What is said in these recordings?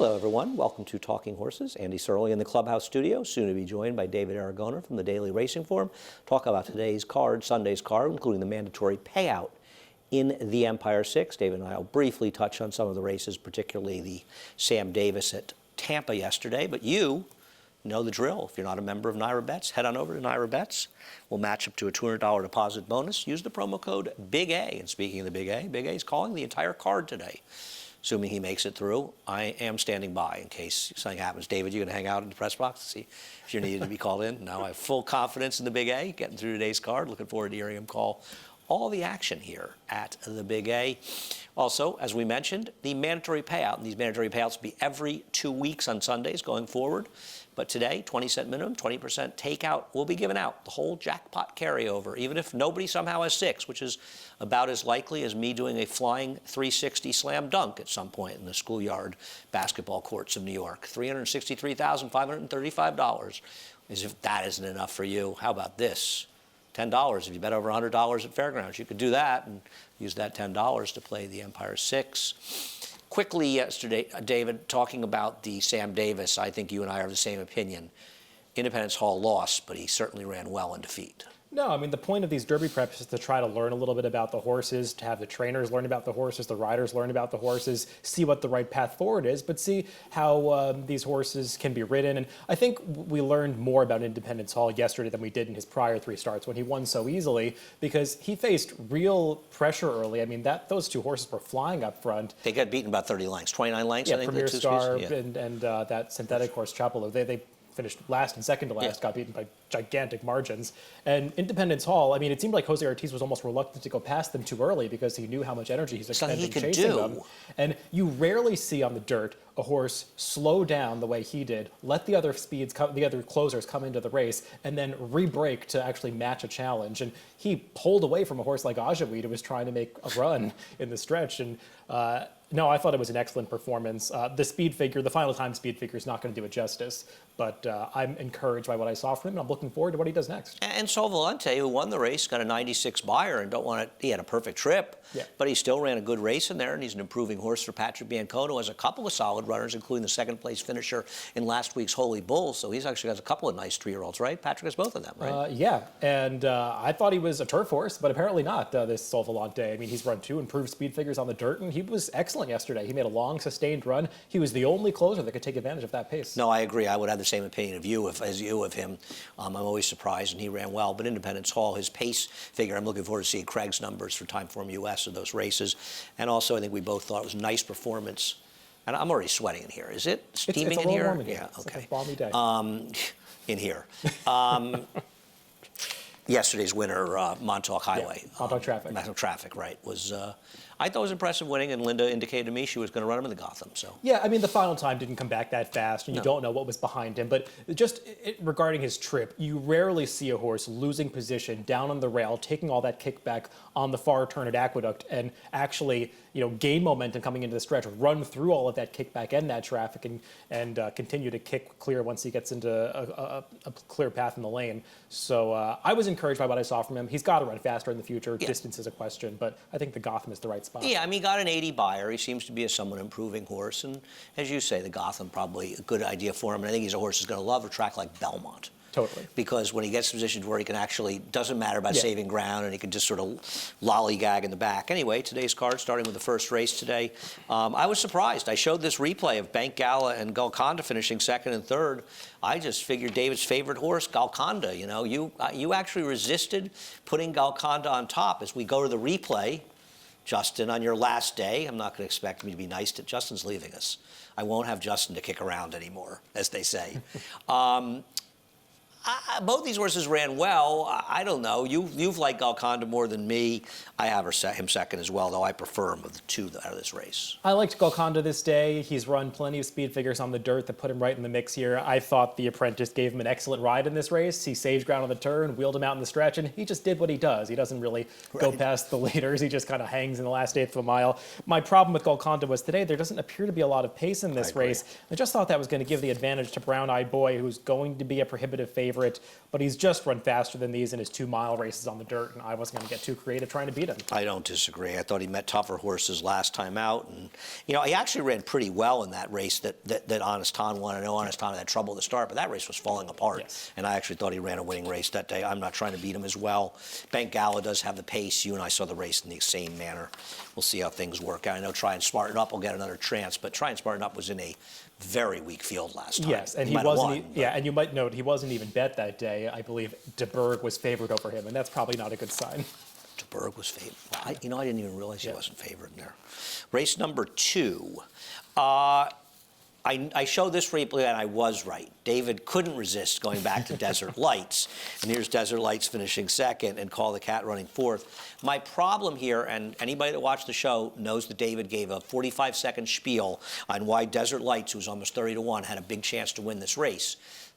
Hello, everyone. Welcome to Talking Horses. Andy Serling in the clubhouse studio, soon to be joined by David Aragona from the Daily Racing Form. Talk about today's card, Sunday's card, including the mandatory payout in the Empire 6. David and I will briefly touch on some of the races, particularly the Sam Davis at Tampa yesterday. But you know the drill. If you're not a member of Naira Bets, head on over to Naira Bets. We'll match up to a $200 deposit bonus. Use the promo code Big A. And speaking of the Big A is calling the entire card today. Assuming he makes it through, I am standing by in case something happens. David, you going to hang out in the press box to see if you're needed to be called in? No, I have full confidence in the Big A, getting through today's card. Looking forward to hearing him call all the action here at the Big A. Also, as we mentioned, the mandatory payout. And these mandatory payouts will be every 2 weeks on Sundays going forward. But today, 20-cent minimum, 20% takeout will be given out. The whole jackpot carryover, even if nobody somehow has 6, which is about as likely as me doing a flying 360 slam dunk at some point in the schoolyard basketball courts of New York. $363,535. As if that isn't enough for you, how about this? $10. If you bet over $100 at Fairgrounds, you could do that and use that $10 to play the Empire 6. Quickly yesterday, David, talking about the Sam Davis, I think you and I are of the same opinion. Independence Hall lost, but he certainly ran well in defeat. No, I mean, the point of these Derby preps is to try to learn a little bit about the horses, to have the trainers learn about the horses, the riders learn about the horses, see what the right path forward is, but see how these horses can be ridden. And I think we learned more about Independence Hall yesterday than we did in his prior 3 starts when he won so easily, because he faced real pressure early. I mean, those 2 horses were flying up front. They got beaten about 30 lengths, 29 lengths, yeah, I think. Premier Star and that synthetic horse, Chapelo. They finished last and second to last, got beaten by gigantic margins. And Independence Hall, I mean, it seemed like Jose Ortiz was almost reluctant to go past them too early because he knew how much energy he's expending chasing them. And you rarely see on the dirt a horse slow down the way he did, let the other the other closers come into the race, and then re-brake to actually match a challenge. And he pulled away from a horse like Ajaweed, who was trying to make a run in the stretch. And no, I thought it was an excellent performance. The speed figure, the final time speed figure is not going to do it justice, but I'm encouraged by what I saw from him, and I'm looking forward to what he does next. And Sol Volante, who won the race, got a 96 buyer, and he had a perfect trip, but he still ran a good race in there, and he's an improving horse for Patrick Biancone, has a couple of solid runners, including the second-place finisher in last week's Holy Bull, so he's actually got a couple of nice 3-year-olds, right? Patrick has both of them, right? Yeah, and I thought he was a turf horse, but apparently not, this Sol Volante. I mean, he's run 2 improved speed figures on the dirt, and he was excellent yesterday. He made a long, sustained run. He was the only closer that could take advantage of that pace. No, I agree. I would have the same opinion of you as you of him. I'm always surprised, and he ran well. But Independence Hall, his pace figure, I'm looking forward to seeing Craig's numbers for Timeform US of those races. And also, I think we both thought it was a nice performance. And I'm already sweating in here. Is it steaming it's in here? Warm in here. Yeah, it's okay. Like a balmy day. In here. Yesterday's winner, Montauk Highway. Yeah, Montauk Traffic. Montauk Traffic, right, was... I thought it was impressive winning, and Linda indicated to me she was going to run him in the Gotham. So yeah, I mean, the final time didn't come back that fast, and you don't know what was behind him. But just regarding his trip, you rarely see a horse losing position down on the rail, taking all that kickback on the far turn at Aqueduct, and actually, gain momentum coming into the stretch, run through all of that kickback and that traffic, and continue to kick clear once he gets into a clear path in the lane. So I was encouraged by what I saw from him. He's got to run faster in the future. Yeah. Distance is a question, but I think the Gotham is the right spot. Yeah, I mean, he got an 80 buyer. He seems to be a somewhat improving horse. And as you say, the Gotham probably a good idea for him. And I think he's a horse who's going to love a track like Belmont. Totally. Because when he gets positioned where he can actually, doesn't matter about saving ground, and he can just sort of lollygag in the back. Anyway, today's card, starting with the first race today. I was surprised. I showed this replay of Bank Gala and Golconda finishing second and third. I just figured David's favorite horse, Golconda. You actually resisted putting Golconda on top. As we go to the replay, Justin, on your last day, I'm not going to expect me to be nice to Justin's leaving us. I won't have Justin to kick around anymore, as they say. Both these horses ran well. I don't know. You've liked Golconda more than me. I have him second as well, though I prefer him of the 2 out of this race. I liked Golconda this day. He's run plenty of speed figures on the dirt that put him right in the mix here. I thought the Apprentice gave him an excellent ride in this race. He saved ground on the turn, wheeled him out in the stretch, and he just did what he does. He doesn't really go past the leaders. He just kind of hangs in the last 1/8 of a mile. My problem with Golconda was today there doesn't appear to be a lot of pace in this race. I just thought that was going to give the advantage to Brown Eyed Boy, who's going to be a prohibitive favorite. favorite, but he's just run faster than these in his 2-mile races on the dirt, and I wasn't going to get too creative trying to beat him. I don't disagree. I thought he met tougher horses last time out, and he actually ran pretty well in that race that Honest Ton won. I know Honest Ton had trouble at the start, but that race was falling apart, Yes. and I actually thought he ran a winning race that day. I'm not trying to beat him as well. Bank Gala does have the pace. You and I saw the race in the same manner. We'll see how things work out. I know Try and Smarten Up will get another chance, but Try and Smarten Up was in a very weak field last time. Yes, and he wasn't. And you might note he wasn't even bet that day. I believe De Burgh was favored over him, and that's probably not a good sign. De Burgh was favored. Well, I didn't even realize he wasn't favored in there. Race number 2. I showed this replay, and I was right. David couldn't resist going back to Desert Lights. And here's Desert Lights finishing second and Call the Cat running fourth. My problem here, and anybody that watched the show knows that David gave a 45-second spiel on why Desert Lights, who was almost 30-1, had a big chance to win this race.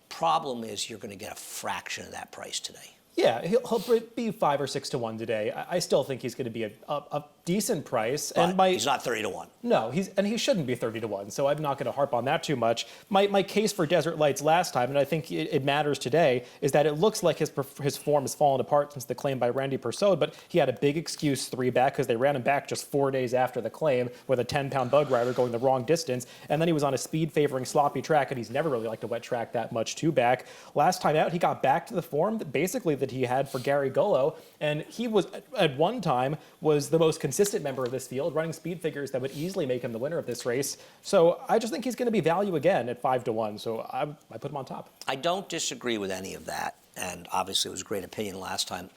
Problem is you're going to get a fraction of that price today. Yeah, he'll be 5 or 6 to 1 today. I still think he's going to be a decent price. But he's not 30-1. No, he shouldn't be 30 to 1. So I'm not going to harp on that too much. My case for Desert Lights last time, and I think it matters today, is that it looks like his form has fallen apart since the claim by Randy Persaud. But he had a big excuse 3 back because they ran him back just 4 days after the claim with a 10-pound bug rider going the wrong distance. And then he was on a speed favoring sloppy track, and he's never really liked a wet track that much 2 back. Last time out, he got back to the form that basically that he had for Gary Gullo, and he was at one time was the most consistent member of this field, running speed figures that would easily make him the winner of this race. So I just think he's going to be value again at 5 to 1. So I put him on top. I don't disagree with any of that, and obviously it was a great opinion last time.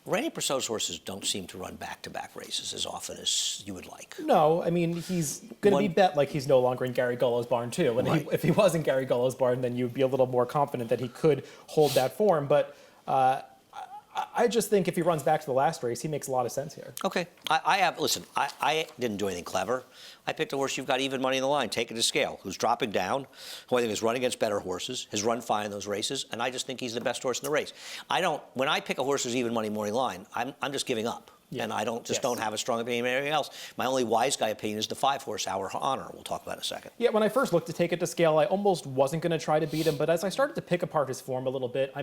Randy Persaud's horses don't seem to run back-to-back races as often as you would like. No, I mean, he's going to be bet like he's no longer in Gary Gullo's barn, too. And Right. if he was in Gary Gullo's barn, then you'd be a little more confident that he could hold that form. But I just think if he runs back to the last race, he makes a lot of sense here. Okay. I didn't do anything clever. I picked a horse you've got even money in the line, take it to scale, who's dropping down, who I think is running against better horses, has run fine in those races, and I just think he's the best horse in the race. When I pick a horse who's even money morning line, I'm just giving up. Yeah. And I don't have a strong opinion of anything else. My only wise guy opinion is the 5-horse Our Honor. We'll talk about in a second. Yeah, when I first looked to take it to scale, I almost wasn't going to try to beat him, but as I started to pick apart his form a little bit,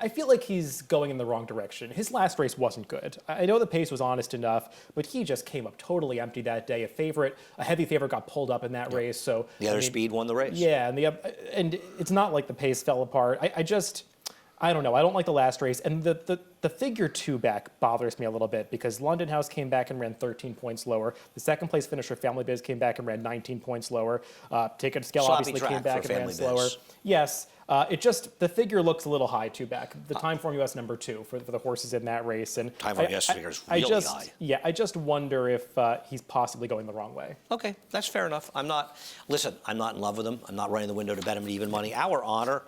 I feel like he's going in the wrong direction. His last race wasn't good. I know the pace was honest enough, but he just came up totally empty that day. A heavy favorite got pulled up in that race. So the other speed won the race. Yeah, and it's not like the pace fell apart. I don't know. I don't like the last race. And the figure 2 back bothers me a little bit because London House came back and ran 13 points lower. The second place finisher, Family Biz, came back and ran 19 points lower. Take It to Scale Sloppy obviously came back and ran Biz. slower. Yes. The figure looks a little high 2 back. The time form US number 2 for the horses in that race. And time form US figure is really high. Yeah, I just wonder if he's possibly going the wrong way. Okay, that's fair enough. I'm not in love with him. I'm not running the window to bet him at even money. Our Honor,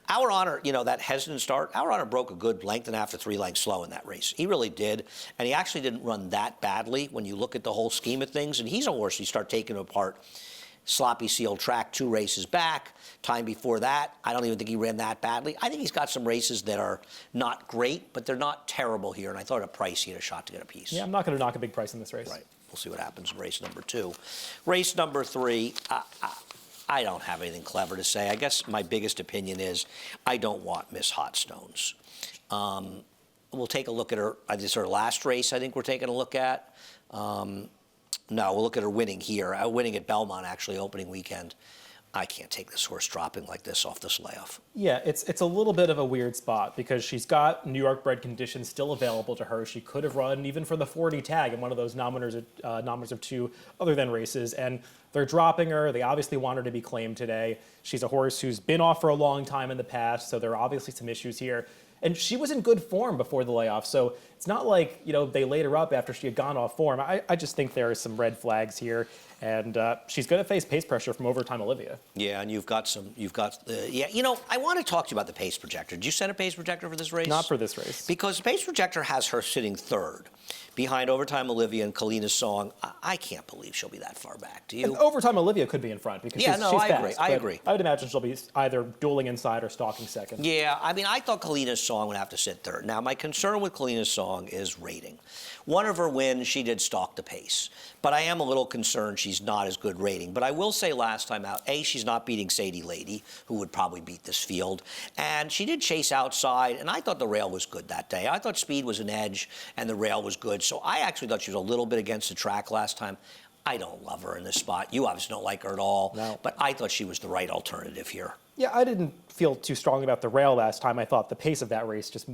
that hesitant start, Our Honor broke a good length and a half to 3 lengths slow in that race. He really did. And he actually didn't run that badly when you look at the whole scheme of things. And he's a horse you start taking apart. Sloppy sealed track 2 races back. Time before that, I don't even think he ran that badly. I think he's got some races that are not great, but they're not terrible here. And I thought at a price he had a shot to get a piece. Yeah, I'm not going to knock a big price in this race. Right. We'll see what happens in race number 2. Race number 3, I don't have anything clever to say. I guess my biggest opinion is I don't want Miss Hot Stones. We'll take a look at her. This is her last race I think we're taking a look at. No, we'll look at her winning here. Winning at Belmont, actually, opening weekend. I can't take this horse dropping like this off this layoff. Yeah, it's a little bit of a weird spot because she's got New York bred conditions still available to her. She could have run even for the 40 tag in one of those nominators of 2 other than races, and they're dropping her. They obviously want her to be claimed today. She's a horse who's been off for a long time in the past, so there are obviously some issues here. And she was in good form before the layoff, so it's not like they laid her up after she had gone off form. I just think there are some red flags here, and she's going to face pace pressure from Overtime Olivia. Yeah, and I want to talk to you about the pace projector. Did you send a pace projector for this race? Not for this race. Because the pace projector has her sitting 3rd. Behind Overtime Olivia and Kalina's Song. I can't believe she'll be that far back. Do you? And Overtime Olivia could be in front because she's fast. I agree. I would imagine she'll be either dueling inside or stalking second. Yeah, I thought Kalina's Song would have to sit 3rd. Now, my concern with Kalina's Song Song is rating. One of her wins, she did stalk the pace. But I am a little concerned she's not as good rating. But I will say last time out, A, she's not beating Sadie Lady, who would probably beat this field. And she did chase outside, and I thought the rail was good that day. I thought speed was an edge, and the rail was good. So I actually thought she was a little bit against the track last time. I don't love her in this spot. You obviously don't like her at all. No. But I thought she was the right alternative here. Yeah, I didn't feel too strongly about the rail last time. I thought the pace of that race just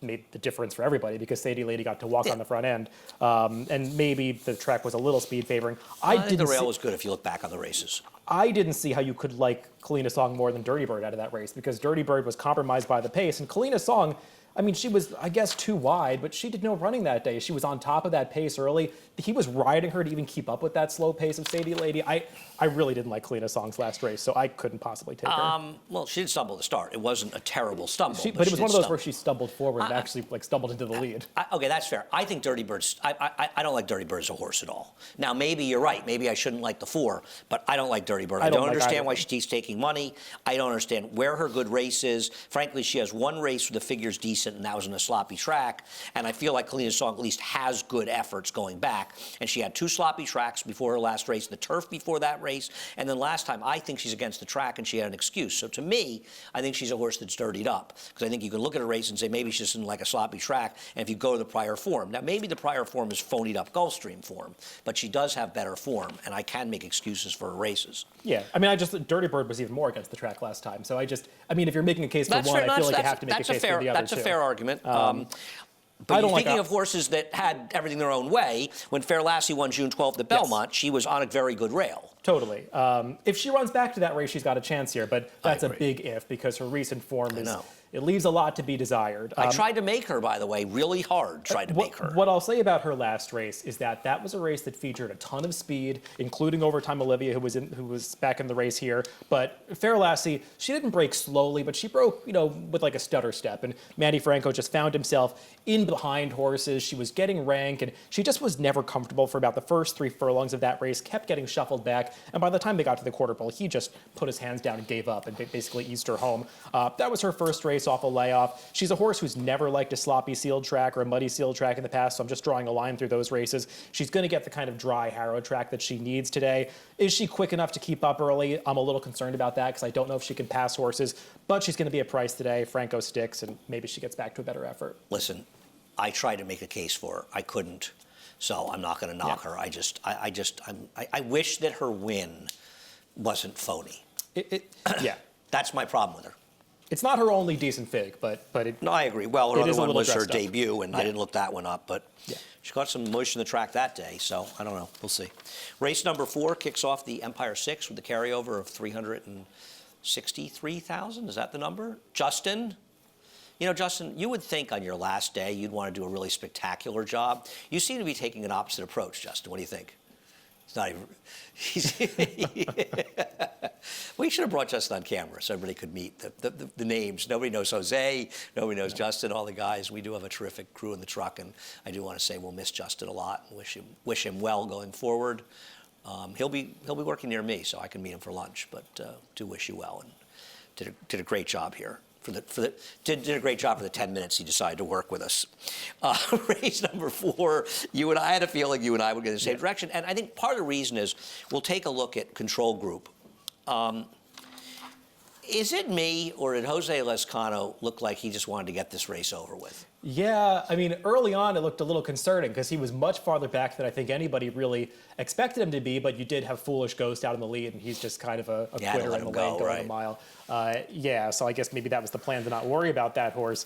made the difference for everybody because Sadie Lady got to walk on the front end. And maybe the track was a little speed favoring. I think the rail was good if you look back on the races. I didn't see how you could like Kalina Song more than Dirty Bird out of that race because Dirty Bird was compromised by the pace. And Kalina Song, I mean, she was, I guess, too wide, but she did no running that day. She was on top of that pace early. He was riding her to even keep up with that slow pace of Sadie Lady. I really didn't like Kalina Song's last race, so I couldn't possibly take her. Well, she did stumble to start. It wasn't a terrible stumble. But it was one of those where she stumbled forward and actually like stumbled into the lead. Okay, that's fair. I think Dirty Bird's, I don't like Dirty Bird as a horse at all. Now, maybe you're right. Maybe I shouldn't like the 4, but I don't like Dirty Bird. I don't understand why she keeps taking money. I don't understand where her good race is. Frankly, she has one race where the figure's decent, and that was in a sloppy track. And I feel like Kalina Song at least has good efforts going back. And she had 2 sloppy tracks before her last race, the turf before that race. And then last time, I think she's against the track, and she had an excuse. So to me, I think she's a horse that's dirtied up. Because I think you can look at a race and say maybe she's just in like a sloppy track, and if you go to the prior form. Now, maybe the prior form is phonied up Gulfstream form, but she does have better form, and I can make excuses for her races. Yeah, I mean, Dirty Bird was even more against the track last time. So I mean, if you're making a case for one, I feel like you have to make a case for the other That's two. a fair argument. But speaking of horses that had everything their own way, when Fair Lassie won June 12th at Belmont, she was on a very good rail. Totally. If she runs back to that race, she's got a chance here, but that's a big if because her recent form is, it leaves a lot to be desired. I tried to make her, by the way, really hard, make her. What I'll say about her last race is that was a race that featured a ton of speed, including Overtime Olivia, who was back in the race here. But Fair Lassie, she didn't break slowly, but she broke, with like a stutter step. And Manny Franco just found himself in behind horses. She was getting rank, and she just was never comfortable for about the first 3 furlongs of that race, kept getting shuffled back. And by the time they got to the quarter pole, he just put his hands down and gave up and basically eased her home. That was her first race off a layoff. She's a horse who's never liked a sloppy sealed track or a muddy sealed track in the past, so I'm just drawing a line through those races. She's going to get the kind of dry harrow track that she needs today. Is she quick enough to keep up early? I'm a little concerned about that because I don't know if she can pass horses, but she's going to be a price today. Franco sticks, and maybe she gets back to a better effort. Listen, I tried to make a case for her. I couldn't, so I'm not going to knock her. I wish that her win wasn't phony. Yeah. That's my problem with her. It's not her only decent fig, but No, I agree. Well, her other one was her dressed up. debut, and I didn't look that one up, but she got some mush in the track that day, so I don't know. We'll see. Race number 4 kicks off the Empire 6 with the carryover of 363,000. Is that the number? Justin? Justin, you would think on your last day you'd want to do a really spectacular job. You seem to be taking an opposite approach, Justin. What do you think? It's not even... We should have brought Justin on camera so everybody could meet the names. Nobody knows Jose. Nobody knows Justin, all the guys. We do have a terrific crew in the truck, and I do want to say we'll miss Justin a lot and wish him well going forward. He'll be working near me, so I can meet him for lunch, but do wish you well, and did a great job here. Did a great job for the 10 minutes he decided to work with us. Race number 4, I had a feeling you and I would go in the same direction. And I think part of the reason is we'll take a look at control group. Is it me, or did Jose Lezcano look like he just wanted to get this race over with? Yeah, I mean, early on it looked a little concerning because he was much farther back than I think anybody really expected him to be, but you did have Foolish Ghost out in the lead, and he's just kind of a quitter in the lane going a mile. So I guess maybe that was the plan to not worry about that horse.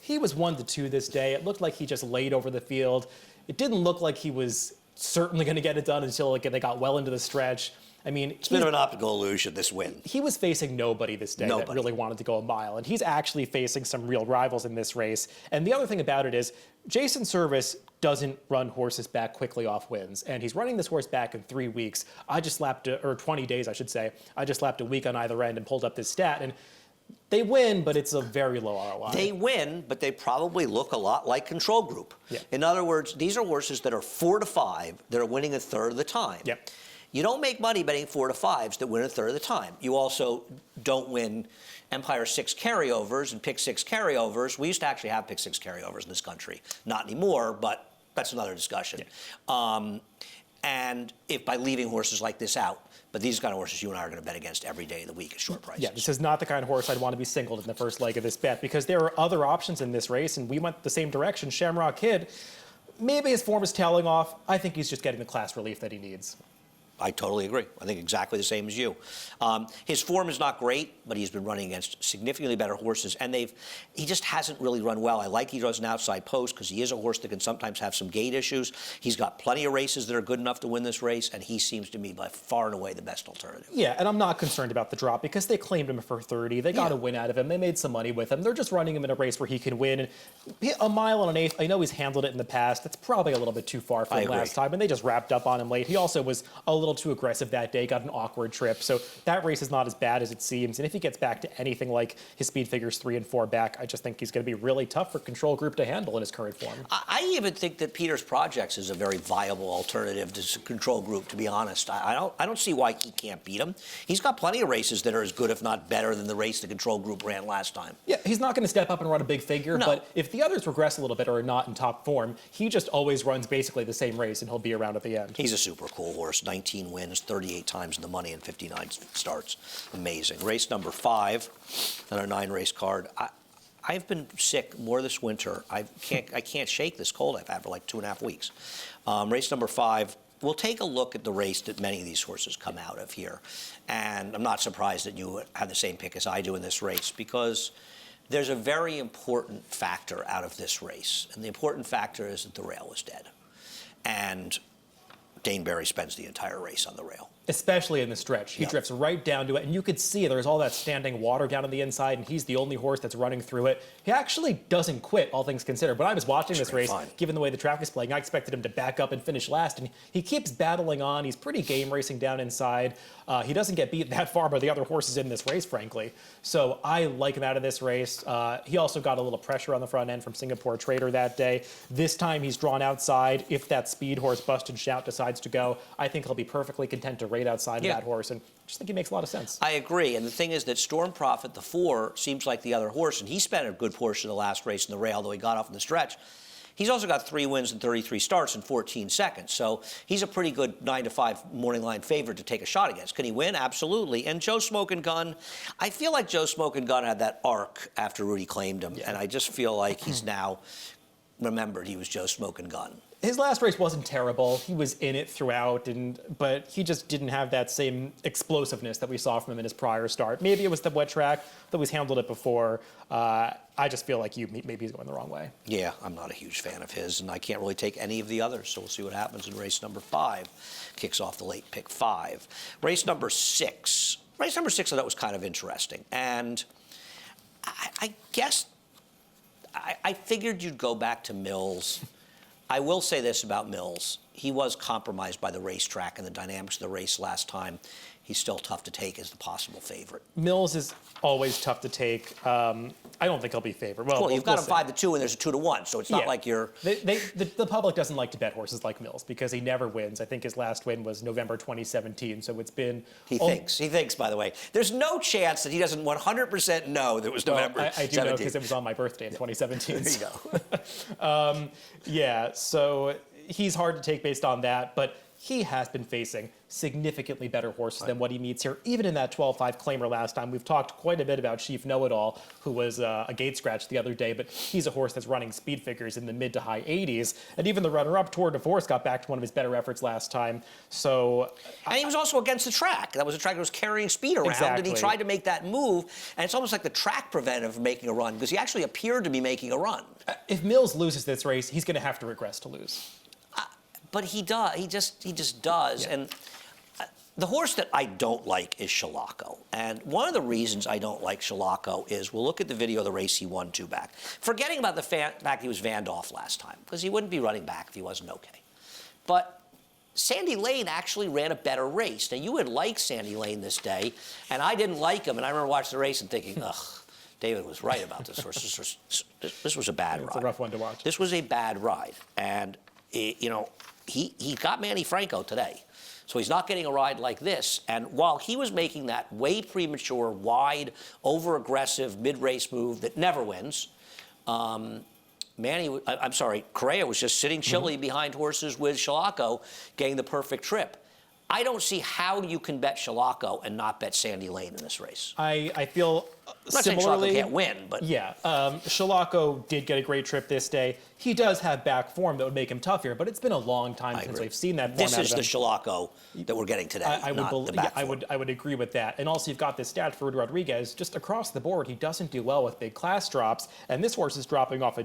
He was 1-2 this day. It looked like he just laid over the field. It didn't look like he was certainly going to get it done until they got well into the stretch. I mean, it's been an optical illusion, this win. He was facing nobody this day that really wanted to go a mile, and he's actually facing some real rivals in this race. And the other thing about it is Jason Service doesn't run horses back quickly off wins, and he's running this horse back in 3 weeks. I just lapped, or 20 days, I should say. I just lapped a week on either end and pulled up this stat, and they win, but it's a very low ROI. They win, but they probably look a lot like control group. Yeah. In other words, these are horses that are 4-5 that are winning a third of the time. Yep. You don't make money betting 4-5s that win a third of the time. You also don't win Empire 6 carryovers and pick 6 carryovers. We used to actually have pick 6 carryovers in this country. Not anymore, but that's another discussion. Yeah. And if by leaving horses like this out, but these kind of horses you and I are going to bet against every day of the week at short prices. Yeah, this is not the kind of horse I'd want to be singled in the first leg of this bet, because there are other options in this race, and we went the same direction. Shamrock Kid, maybe his form is tailing off. I think he's just getting the class relief that he needs. I totally agree. I think exactly the same as you. His form is not great, but he's been running against significantly better horses, and he just hasn't really run well. I like he does an outside post because he is a horse that can sometimes have some gait issues. He's got plenty of races that are good enough to win this race, and he seems to me by far and away the best alternative. Yeah, and I'm not concerned about the drop because they claimed him for 30. They got a win out of him. They made some money with him. They're just running him in a race where he can win. A mile and an eighth, I know he's handled it in the past. That's probably a little bit too far for him last time, and they just wrapped up on him late. He also was a little too aggressive that day, got an awkward trip. So that race is not as bad as it seems. And if he gets back to anything like his speed figures 3 and 4 back, I just think he's going to be really tough for Control Group to handle in his current form. I even think that Peter's Projects is a very viable alternative to Control Group, to be honest. I don't see why he can't beat him. He's got plenty of races that are as good, if not better, than the race the Control Group ran last time. Yeah, he's not going to step up and run a big figure, no. But if the others regress a little bit or are not in top form, he just always runs basically the same race and he'll be around at the end. He's a super cool horse. 19 wins, 38 times in the money, and 59 starts. Amazing. Race number 5 on our 9-race card. I've been sick more this winter. I can't shake this cold I've had for like 2.5 weeks. Race number 5. We'll take a look at the race that many of these horses come out of here. And I'm not surprised that you have the same pick as I do in this race, because there's a very important factor out of this race. And the important factor is that the rail was dead. And Dane Barry spends the entire race on the rail. Especially in the stretch. He drifts right down to it, and you could see there's all that standing water down on the inside, and he's the only horse that's running through it. He actually doesn't quit, all things considered. When I was watching this race, given the way the track is playing, I expected him to back up and finish last, and he keeps battling on. He's pretty game racing down inside. He doesn't get beat that far by the other horses in this race, frankly. So I like him out of this race. He also got a little pressure on the front end from Singapore Trader that day. This time he's drawn outside. If that speed horse, Bust and Shout, decides to go, I think he'll be perfectly content to rate outside of that horse, and I just think he makes a lot of sense. I agree, and the thing is that Storm Prophet, the 4, seems like the other horse, and he spent a good portion of the last race in the rail, though he got off in the stretch. He's also got 3 wins and 33 starts in 14 seconds, so he's a pretty good 9-5 morning line favorite to take a shot against. Can he win? Absolutely. And Joe Smokin' Gun, I feel like Joe Smokin' Gun had that arc after Rudy claimed him, and I just feel like he's now remembered he was Joe Smokin' Gun. His last race wasn't terrible. He was in it throughout, but he just didn't have that same explosiveness that we saw from him in his prior start. Maybe it was the wet track, though he's handled it before. I just feel like maybe he's going the wrong way. Yeah, I'm not a huge fan of his, and I can't really take any of the others, so we'll see what happens in race number 5. Kicks off the late pick 5. Race number 6. Race number 6 I thought was kind of interesting, and I guess I figured you'd go back to Mills. I will say this about Mills. He was compromised by the racetrack and the dynamics of the race last time. He's still tough to take as the possible favorite. Mills is always tough to take. I don't think he'll be favored. Well, you've got him 5-2 and there's a 2-1, so it's not like you're... The public doesn't like to bet horses like Mills because he never wins. I think his last win was November 2017, so it's been... He thinks, by the way. There's no chance that he doesn't 100% know that it was November 17. I do know because it was on my birthday in 2017. There you go. Yeah, so he's hard to take based on that, but he has been facing significantly better horses than what he meets here. Even in that 12-5 claimer last time, we've talked quite a bit about Chief Know-It-All, who was a gate scratch the other day, but he's a horse that's running speed figures in the mid to high 80s. And even the runner-up, Tour de Force, got back to one of his better efforts last time. So, and he was also against the track. That was a track that was carrying speed around, and he tried to make that move, and it's almost like the track prevented him from making a run, because he actually appeared to be making a run. If Mills loses this race, he's going to have to regress to lose. But he does. He just does. Yeah. And the horse that I don't like is Shalako. And one of the reasons I don't like Shalako is we'll look at the video of the race he won 2 back. Forgetting about the fact he was vanned off last time, because he wouldn't be running back if he wasn't okay. But Sandy Lane actually ran a better race. Now, you would like Sandy Lane this day, and I didn't like him. And I remember watching the race and thinking, ugh, David was right about this horse. This was a bad ride. It's a rough one to watch. This was a bad ride. And, you know, he got Manny Franco today. So he's not getting a ride like this. And while he was making that way premature, wide, over-aggressive mid-race move that never wins, Correa was just sitting chilly behind horses with Shalako, getting the perfect trip. I don't see how you can bet Shalako and not bet Sandy Lane in this race. I feel I'm not saying similarly. Shalako can't win, but Yeah, Shalako did get a great trip this day. He does have back form that would make him tough here, but it's been a long time since we've seen that form this out is of the him. Shalako that we're getting today, not the back form. I would agree with that. And also, you've got this stat for Rudy Rodriguez. Just across the board, he doesn't do well with big class drops, and this horse is dropping off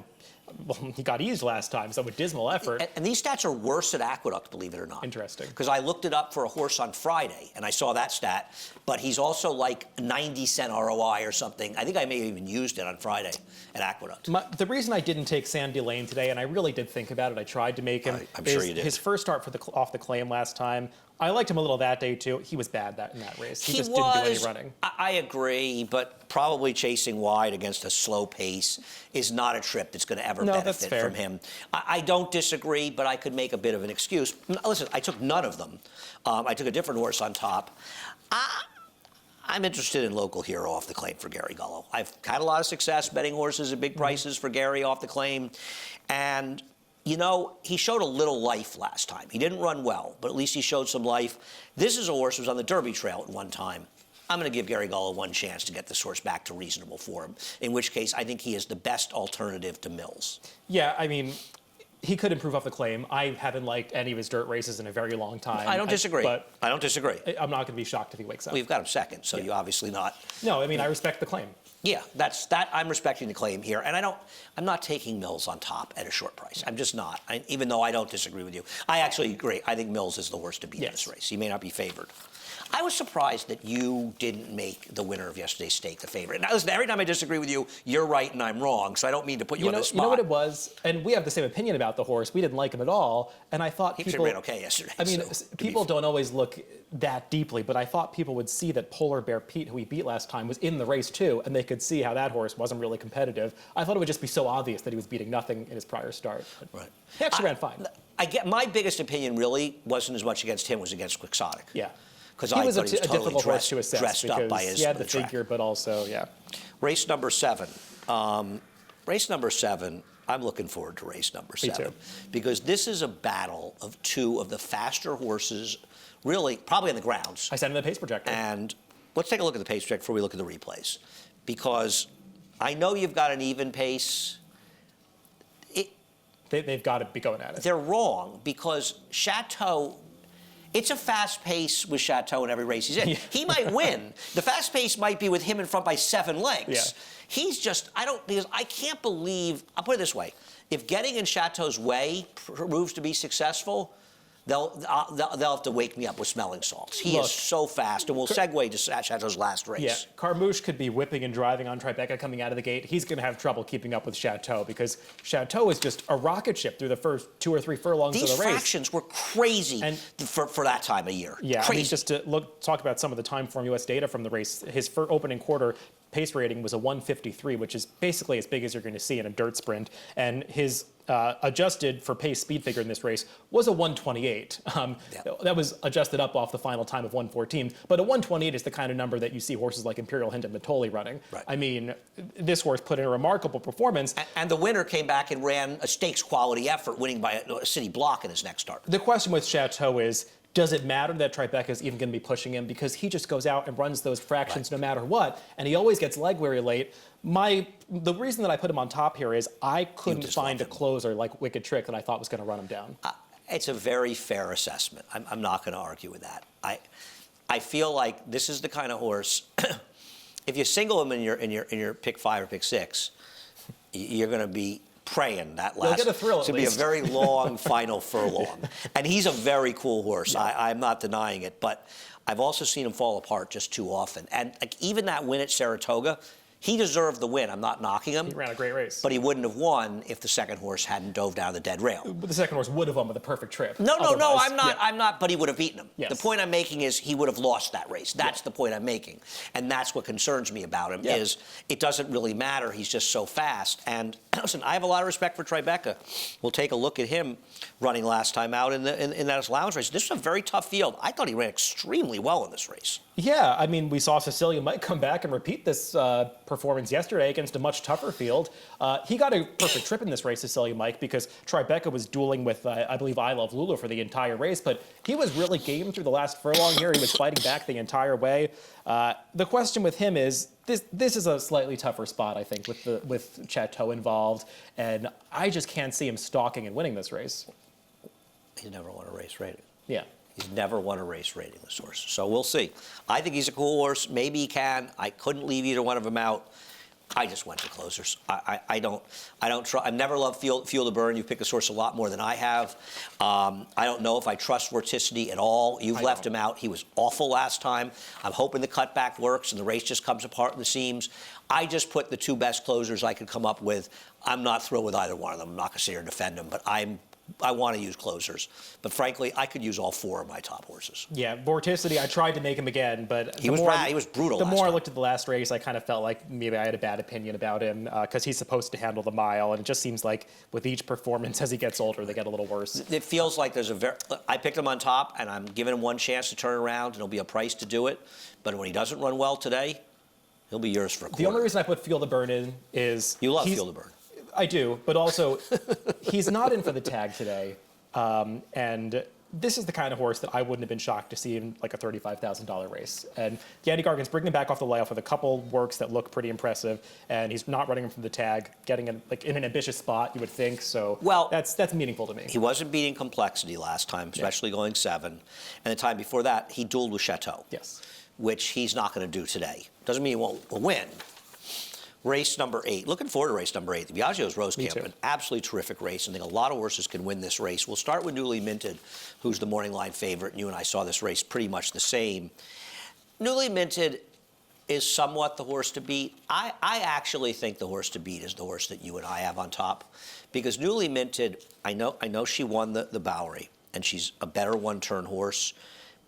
well, he got eased last time, so a dismal effort. And these stats are worse at Aqueduct, believe it or not. Interesting. Because I looked it up for a horse on Friday, and I saw that stat, but he's also like 90-cent ROI or something. I think I may have even used it on Friday at Aqueduct. The reason I didn't take Sandy Lane today, and I really did think about it, I tried to make him, I'm sure you did. His first start off the claim last time. I liked him a little that day, too. He was bad in that race. He just didn't do any running. I agree, but probably chasing wide against a slow pace is not a trip that's going to ever benefit from him. I don't disagree, but I could make a bit of an excuse. Listen, I took none of them. I took a different horse on top. I'm interested in Local Hero off the claim for Gary Gullo. I've had a lot of success betting horses at big prices for Gary off the claim, and you know, he showed a little life last time. He didn't run well, but at least he showed some life. This is a horse who was on the Derby Trail at one time. I'm going to give Gary Gullo one chance to get this horse back to reasonable form, in which case I think he is the best alternative to Mills. Yeah, I mean, he could improve off the claim. I haven't liked any of his dirt races in a very long time. I don't disagree. I don't disagree. I'm not going to be shocked if he wakes up. Well, you've got him second, so you obviously not. No, I mean, I respect the claim. Yeah, I'm respecting the claim here, and I'm not taking Mills on top at a short price. I'm just not, even though I don't disagree with you. I actually agree. I think Mills is the horse to beat in this race. He may not be favored. I was surprised that you didn't make the winner of yesterday's stake the favorite. Now, listen, every time I disagree with you, you're right and I'm wrong, so I don't mean to put you on the spot. You know what it was? And we have the same opinion about the horse. We didn't like him at all, and I thought people ran okay yesterday. I mean, people don't always look that deeply, but I thought people would see that Polar Bear Pete, who he beat last time, was in the race too, and they could see how that horse wasn't really competitive. I thought it would just be so obvious that he was beating nothing in his prior start. Right. He actually ran fine. My biggest opinion really wasn't as much against him, was against Quixotic. Yeah. Because he I was thought he was a totally difficult horse to assess dressed up by his he had the track. figure, but also, yeah. Race number 7. Race number 7, I'm looking forward to race number 7. Me too. Because this is a battle of two of the faster horses, really, probably on the grounds. I sent him the pace projector. And let's take a look at the pace projector before we look at the replays. Because I know you've got an even pace. They've got to be going at it. They're wrong, because Chateau, it's a fast pace with Chateau in every race he's in. Yeah. He might win. The fast pace might be with him in front by 7 lengths. Yeah. He's just, because I can't believe, I'll put it this way, if getting in Chateau's way proves to be successful, they'll have to wake me up with smelling salts. He is so fast, and we'll segue to Chateau's last race. Yeah, Carmouche could be whipping and driving on Tribeca coming out of the gate. He's going to have trouble keeping up with Chateau, because Chateau is just a rocket ship through the first 2 or 3 furlongs of the race. These fractions were crazy for that time of year. Yeah, crazy. I mean, just to talk about some of the time form U.S. data from the race, his opening quarter pace rating was a 153, which is basically as big as you're going to see in a dirt sprint. And his adjusted for pace speed figure in this race was a 128. That was adjusted up off the final time of 114. But a 128 is the kind of number that you see horses like Imperial Hint and Matoli running. Right. I mean, this horse put in a remarkable performance. And the winner came back and ran a stakes quality effort, winning by a city block in his next start. The question with Chateau is, does it matter that Tribeca is even going to be pushing him? Because he just goes out and runs those fractions no matter what, and he always gets leg weary late. The reason that I put him on top here is I couldn't find a closer like Wicked Trick that I thought was going to run him down. It's a very fair assessment. I'm not going to argue with that. I feel like this is the kind of horse. If you single him in your pick 5 or pick 6, you're going to be praying that last. You'll get a thrill it's at going to be least. a very long final furlong. And he's a very cool horse. Yeah. I'm not denying it. But I've also seen him fall apart just too often. And like, even that win at Saratoga, He deserved the win. I'm not knocking him. He ran a great race. But he wouldn't have won if the second horse hadn't dove down the dead rail. But the second horse would have won with a perfect trip. No, Otherwise, I'm not. I'm not. But he would have beaten him. Yes. The point I'm making is he would have lost that race. That's the point I'm making, and that's what concerns me about him. Is it doesn't really matter. He's just so fast. And listen, I have a lot of respect for Tribeca. We'll take a look at him running last time out in that lounge race. This is a very tough field. I thought he ran extremely well in this race. Yeah, I mean, we saw Cecilia might come back and repeat this performance yesterday against a much tougher field. He got a perfect trip in this race, Cecilia Mike, because Tribeca was dueling with, I believe, I Love Lulu for the entire race, but he was really game through the last furlong here. He was fighting back the entire way. The question with him is, this is a slightly tougher spot, I think, with Chateau involved, and I just can't see him stalking and winning this race. He's never won a race rating. Yeah. He's never won a race rating, this horse. So we'll see. I think he's a cool horse. Maybe he can. I couldn't leave either one of them out. I just went to closers. I don't trust. I've never loved Feel the Burn. You've picked this horse a lot more than I have. I don't know if I trust Vorticity at all. You've left him out. He was awful last time. I'm hoping the cutback works and the race just comes apart in the seams. I just put the two best closers I could come up with. I'm not thrilled with either one of them. I'm not going to sit here and defend them, but I want to use closers. But frankly, I could use all four of my top horses. Yeah, Vorticity, I tried to make him again, but he was brutal. The more I looked at the last race, I kind of felt like maybe I had a bad opinion about him because he's supposed to handle the mile, and it just seems like with each performance as he gets older, they get a little worse. It feels like there's I picked him on top, and I'm giving him one chance to turn around, and it'll be a price to do it. But when he doesn't run well today, he'll be yours for a quarter. The only reason I put Feel the Burn in is you love Feel the Burn. I do, but also he's not in for the tag today, and this is the kind of horse that I wouldn't have been shocked to see in like a $35,000 race. And Andy Gargan's bringing him back off the layoff with a couple works that look pretty impressive, and he's not running him from the tag, getting him like in an ambitious spot, you would think. So well, that's meaningful to me. He wasn't beating Complexity last time, especially going 7, and the time before that he dueled with Chateau. Yes, which he's not going to do today. Doesn't mean he won't win. Race number 8. Looking forward to race number 8. The Biagio's Rose Camp, an absolutely terrific race. I think a lot of horses can win this race. We'll start with Newly Minted, who's the morning line favorite. And you and I saw this race pretty much the same. Newly Minted is somewhat the horse to beat. I actually think the horse to beat is the horse that you and I have on top. Because Newly Minted, I know she won the Bowery, and she's a better one-turn horse.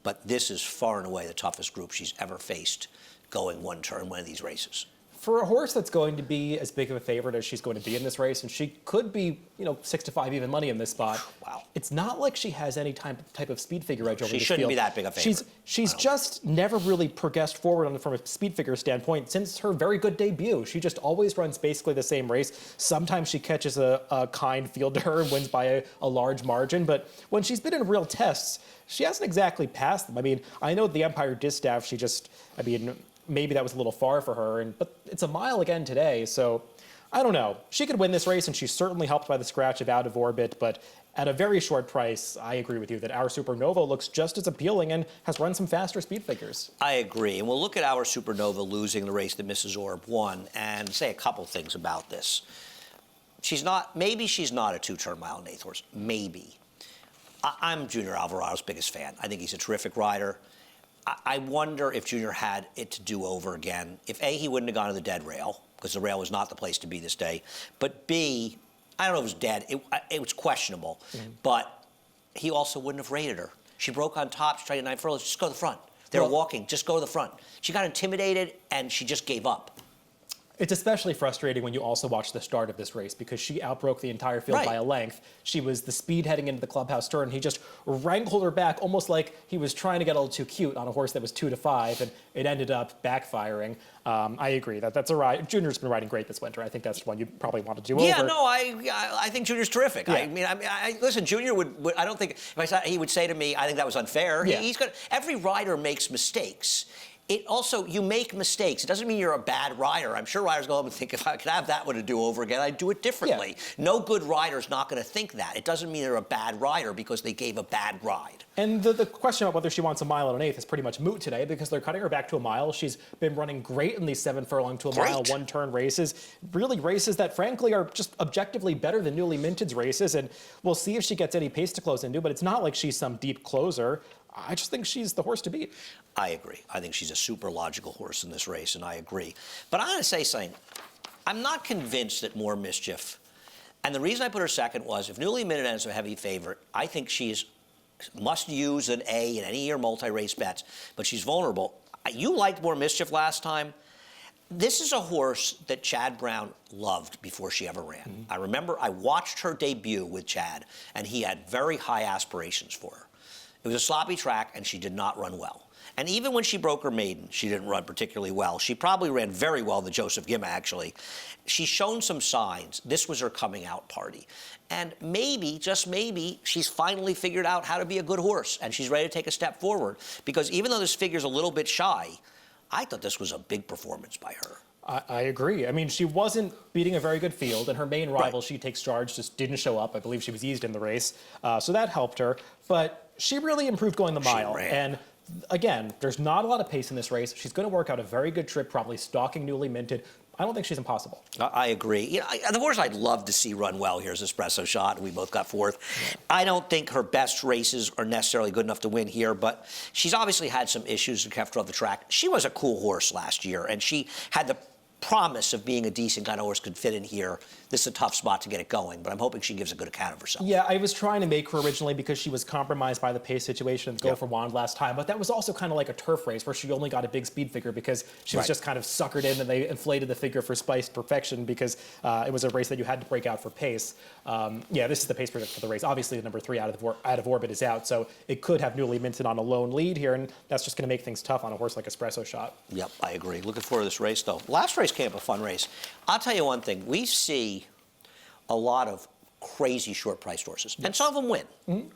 But this is far and away the toughest group she's ever faced going one turn one of these races. For a horse that's going to be as big of a favorite as she's going to be in this race, and she could be, 6-5 even money in this spot. Wow. It's not like she has any type of speed figure edge over this field. She shouldn't be that big a favorite. She's just never really progressed forward from a speed figure standpoint since her very good debut. She just always runs basically the same race. Sometimes she catches a kind fielder and wins by a large margin, but when she's been in real tests, she hasn't exactly passed them. I mean, I know the Empire Distaff, maybe that was a little far for her, but it's a mile again today, so I don't know. She could win this race, and she's certainly helped by the scratch of Out of Orbit, but at a very short price, I agree with you that Our Supernova looks just as appealing and has run some faster speed figures. I agree, and we'll look at Our Supernova losing the race that Mrs. Orb won and say a couple things about this. Maybe she's not a 2-turn mile and 8th horse, maybe. I'm Junior Alvarado's biggest fan. I think he's a terrific rider. I wonder if Junior had it to do over again. If A, he wouldn't have gone to the dead rail, because the rail was not the place to be this day. But B, I don't know if it was dead. It was questionable. But he also wouldn't have rated her. She broke on top. She tried to 9 furlongs. Just go to the front. They were walking. Just go to the front. She got intimidated, and she just gave up. It's especially frustrating when you also watch the start of this race because she outbroke the entire field by a length. She was the speed heading into the clubhouse turn. He just wrangled her back almost like he was trying to get a little too cute on a horse that was 2-5, and it ended up backfiring. I agree. That's a ride. Junior's been riding great this winter. I think that's one you probably want to do over. Yeah, no, I think Junior's terrific. Yeah. Listen, Junior would I don't think, if I saw, he would say to me, I think that was unfair. Yeah. Every rider makes mistakes. You make mistakes. It doesn't mean you're a bad rider. I'm sure riders go home and think, if I could have that one to do over again, I'd do it differently. Yeah. No good rider's not going to think that. It doesn't mean they're a bad rider because they gave a bad ride. And the question about whether she wants a mile and an 8th is pretty much moot today because they're cutting her back to a mile. She's been running great in these 7 furlong to a mile, 1-turn races. Really races that, frankly, are just objectively better than Newly Minted's races. And we'll see if she gets any pace to close into, but it's not like she's some deep closer. I just think she's the horse to beat. I agree. I think she's a super logical horse in this race, and I agree. But I'm going to say something. I'm not convinced that More Mischief, and the reason I put her second was if Newly Minted is a heavy favorite, I think she's must use an A in any of your multi-race bets, but she's vulnerable. You liked More Mischief last time. This is a horse that Chad Brown loved before she ever ran. Mm-hmm. I remember I watched her debut with Chad, and he had very high aspirations for her. It was a sloppy track, and she did not run well. And even when she broke her maiden, she didn't run particularly well. She probably ran very well in the Joseph Gimma, actually. She's shown some signs. This was her coming out party. And maybe, just maybe, she's finally figured out how to be a good horse, and she's ready to take a step forward. Because even though this figure's a little bit shy, I thought this was a big performance by her. I agree. I mean, she wasn't beating a very good field, and her main rival, She Takes Charge, just didn't show up. I believe she was eased in the race, so that helped her. But she really improved going the mile. And again, there's not a lot of pace in this race. She's going to work out a very good trip, probably stalking Newly Minted. I don't think she's impossible. I agree. You know, the horse I'd love to see run well here is Espresso Shot, and we both got fourth. Yeah. I don't think her best races are necessarily good enough to win here, but she's obviously had some issues and kept her off the track. She was a cool horse last year, and she had the promise of being a decent kind of horse, could fit in here. This is a tough spot to get it going, but I'm hoping she gives a good account of herself. Yeah, I was trying to make her originally because she was compromised by the pace situation and go for Wand last time, but that was also kind of like a turf race where she only got a big speed figure because she was just kind of suckered in, and they inflated the figure for spiced perfection because it was a race that you had to break out for pace. Yeah, this is the pace predict for the race. Obviously, the number 3 out of orbit is out, so it could have Newly Minted on a lone lead here, and that's just going to make things tough on a horse like Espresso Shot. Yep, I agree. Looking forward to this race, though. Last race came up a fun race. I'll tell you one thing. We see a lot of crazy short-priced horses, and some of them win. Mm-hmm.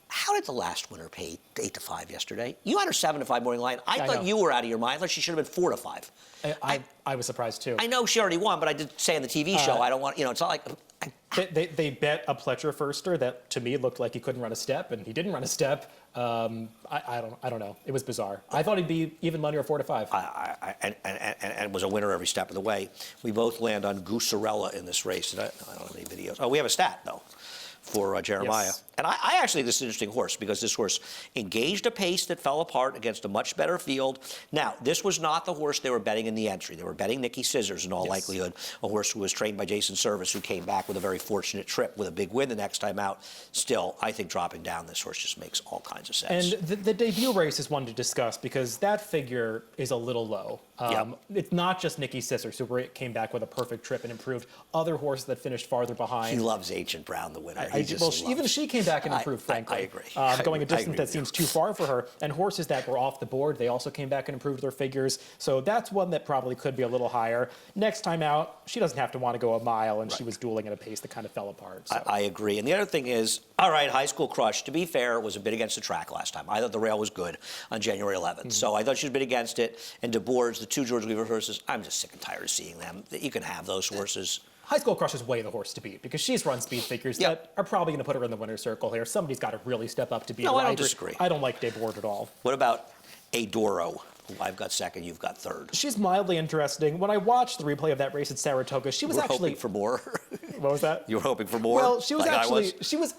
How did the last winner pay 8-5 yesterday? You had her 7-5 morning line. I thought you were out of your mind. I thought she should have been 4-5. I was surprised too. I know she already won, but I did say on the TV show, I don't want, it's not like. They bet a Pletcher firster that to me looked like he couldn't run a step, and he didn't run a step. I don't know. It was bizarre. I thought he'd be even money or 4-5. And was a winner every step of the way. We both land on Goosarella in this race. I don't have any videos. Oh, we have a stat though for Jeremiah. Yes. And I actually think this is an interesting horse because this horse engaged a pace that fell apart against a much better field. Now, this was not the horse they were betting in the entry. They were betting Nicky Scissors in all likelihood, a horse who was trained by Jason Servis, who came back with a very fortunate trip with a big win the next time out. Still, I think dropping down this horse just makes all kinds of sense. And the debut race is one to discuss because that figure is a little low. It's not just Nicky Scissors who came back with a perfect trip and improved. Other horses that finished farther behind. He loves Ancient Brown, the winner. Even she came back and improved, frankly. I agree. Going a distance that seems too far for her. And horses that were off the board, they also came back and improved their figures. So that's one that probably could be a little higher. Next time out, she doesn't have to want to go a mile, and she was dueling at a pace that kind of fell apart. So. I agree. And the other thing is, all right, High School Crush, to be fair, was a bit against the track last time. I thought the rail was good on January 11th. Mm-hmm. So I thought she was a bit against it. And DeBoer's, the 2 George Weaver horses, I'm just sick and tired of seeing them. You can have those horses. High School Crush is way the horse to beat because she's run speed figures that are probably going to put her in the winner's circle here. Somebody's got to really step up to beat her. No, I don't disagree. I don't like DeBoer at all. What about Adoro, who I've got second, you've got third? She's mildly interesting. When I watched the replay of that race at Saratoga, she was actually hoping for more. What was that? You were hoping for more? Well, she was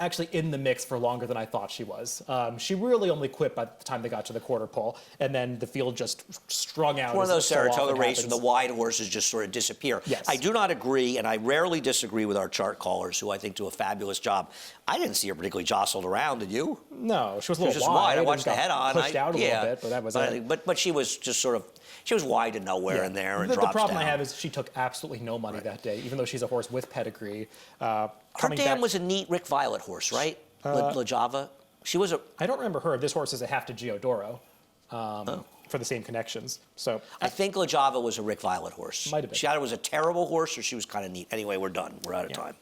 actually in the mix for longer than I thought she was. She really only quit by the time they got to the quarter pole, and then the field just strung out. One of those Saratoga races where the wide horses just sort of disappear. Yes. I do not agree, and I rarely disagree with our chart callers, who I think do a fabulous job. I didn't see her particularly jostled around, did you? No, she was a little just wide. I watched the head on. Pushed out a little bit, but that was it. But she was just sort of. She was wide to nowhere in there and drops down. The problem I have is she took absolutely no money that day, even though she's a horse with pedigree. Her dam was a neat Rick Violet horse, right? La Java. She was a. I don't remember her. This horse is a half to Giodoro for the same connections. So I think La Java was a Rick Violet horse. Might have been. She either was a terrible horse or she was kind of neat. Anyway, we're done. We're out of time.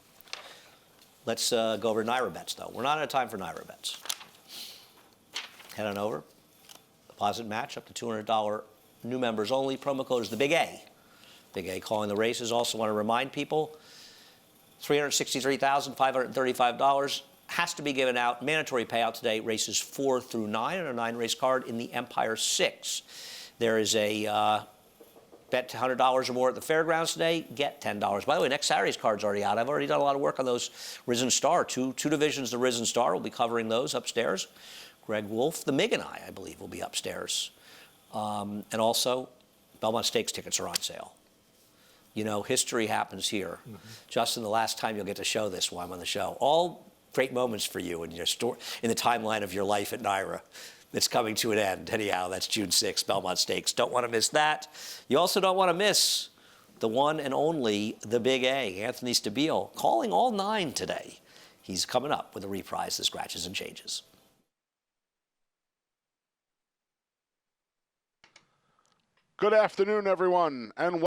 Let's go over to Naira bets, though. We're not out of time for Naira bets. Head on over. Deposit match up to $200. New members only. Promo code is the Big A. Big A calling the races. Also want to remind people, $363,535 has to be given out. Mandatory payout today. Races 4 through 9 on a 9-race card in the Empire 6. There is a bet $100 or more at the fairgrounds today. Get $10. By the way, next Saturday's card's already out. I've already done a lot of work on those Risen Star. Two divisions, the Risen Star. We'll be covering those upstairs. Greg Wolf, the Mig and I believe, will be upstairs. And also, Belmont Stakes tickets are on sale. You know, history happens here. Justin, the last time you'll get to show this while I'm on the show. All great moments for you in your in the timeline of your life at NYRA. It's coming to an end. Anyhow, that's June 6th, Belmont Stakes. Don't want to miss that. You also don't want to miss the one and only, the Big A, Anthony Stabile, calling all 9 today. He's coming up with a reprise of Scratches and Changes. Good afternoon, everyone, and